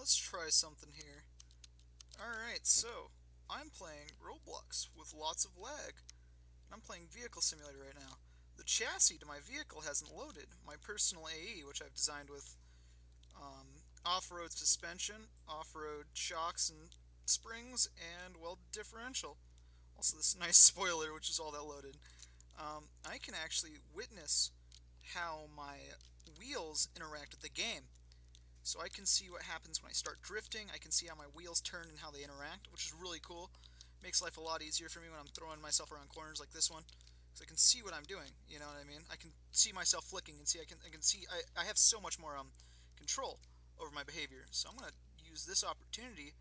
let's try something here. Alright, so I'm playing Roblox with lots of lag. I'm playing Vehicle Simulator right now. The chassis to my vehicle hasn't loaded. My personal AE, which I've designed with off-road suspension, off-road shocks and springs, and welded differential. Also this nice spoiler, which is all that loaded. I can actually witness how my wheels interact with the game. So I can see what happens when I start drifting. I can see how my wheels turn and how they interact, which is really cool. Makes life a lot easier for me when I'm throwing myself around corners like this one, because I can see what I'm doing. You know what I mean? I can see myself flicking and see I can see I have so much more control over my behavior. So I'm gonna use this opportunity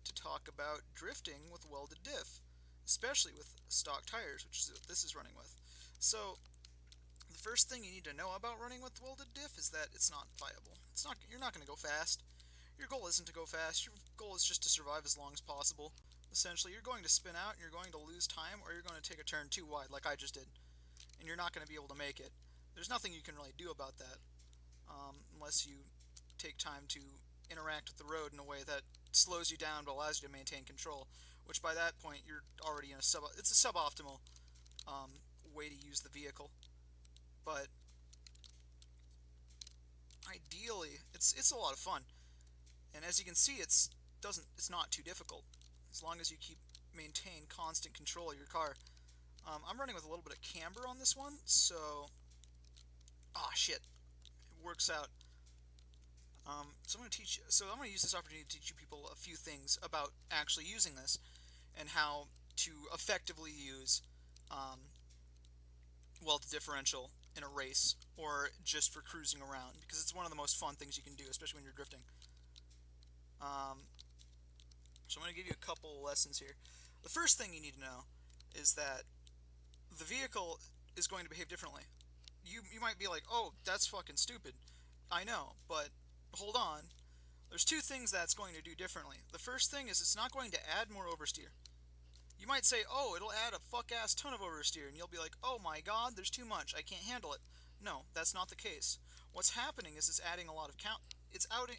to talk about drifting with welded diff, especially with stock tires, which is what this is running with. So the first thing you need to know about running with welded diff is that it's not viable. You're not going to go fast. Your goal isn't to go fast. Your goal is just to survive as long as possible. Essentially, you're going to spin out and you're going to lose time, or you're going to take a turn too wide, like I just did, and you're not going to be able to make it. There's nothing you can really do about that, unless you take time to interact with the road in a way that slows you down but allows you to maintain control. Which by that point you're already in a it's a suboptimal way to use the vehicle. But ideally, it's a lot of fun, and as you can see, it's not too difficult as long as you maintain constant control of your car. I'm running with a little bit of camber on this one, so shit, it works out. So I'm going to use this opportunity to teach you people a few things about actually using this and how to effectively use welded differential in a race or just for cruising around, because it's one of the most fun things you can do, especially when you're drifting. So I'm going to give you a couple of lessons here. The first thing you need to know is that the vehicle is going to behave differently. You might be like, oh, that's fucking stupid. I know, but hold on. There's two things that's going to do differently. The first thing is it's not going to add more oversteer. You might say, oh, it'll add a fuck-ass ton of oversteer, and you'll be like, oh my god, there's too much, I can't handle it. No, that's not the case. What's happening is it's adding a lot of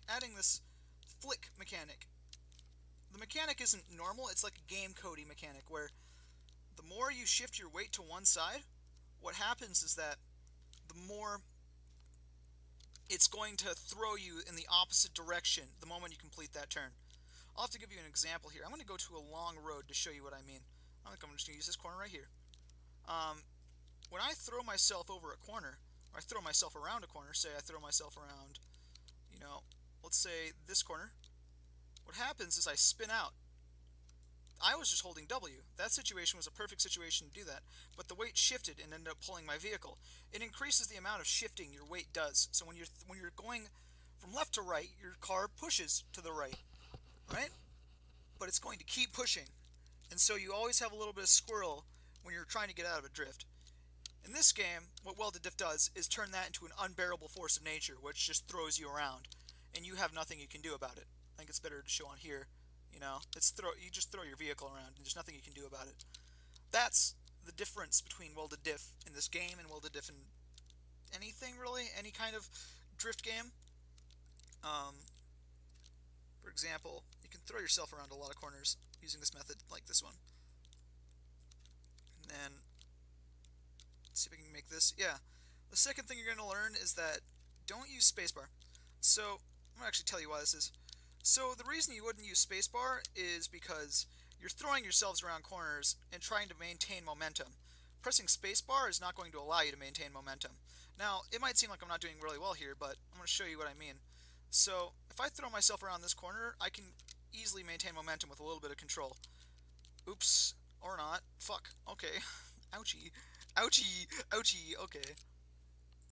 adding this flick mechanic. The mechanic isn't normal, it's like a game codey mechanic, where the more you shift your weight to one side, what happens is that the more it's going to throw you in the opposite direction the moment you complete that turn. I'll have to give you an example here. I'm going to go to a long road to show you what I mean. I'm just going to use this corner right here. When I throw myself over a corner, or I throw myself around a corner, say I throw myself around, let's say this corner, what happens is I spin out. I was just holding W. That situation was a perfect situation to do that, but the weight shifted and ended up pulling my vehicle. It increases the amount of shifting your weight does. So when you're going from left to right, your car pushes to the right, right? But it's going to keep pushing. And so you always have a little bit of squirrel when you're trying to get out of a drift. In this game, what welded diff does is turn that into an unbearable force of nature, which just throws you around, and you have nothing you can do about it. I think it's better to show on here. You just throw your vehicle around, and there's nothing you can do about it. That's the difference between welded diff in this game and welded diff in anything really, any kind of drift game. For example, you can throw yourself around a lot of corners using this method, like this one. And then, let's see if I can make this. Yeah. The second thing you're going to learn is that don't use spacebar. So, I'm going to actually tell you why this is. So, the reason you wouldn't use spacebar is because you're throwing yourselves around corners and trying to maintain momentum. Pressing spacebar is not going to allow you to maintain momentum. Now, it might seem like I'm not doing really well here, but I'm going to show you what I mean. So, if I throw myself around this corner, I can easily maintain momentum with a little bit of control. Oops. Or not. Fuck. Okay. Ouchie. Ouchie. Ouchie. Okay.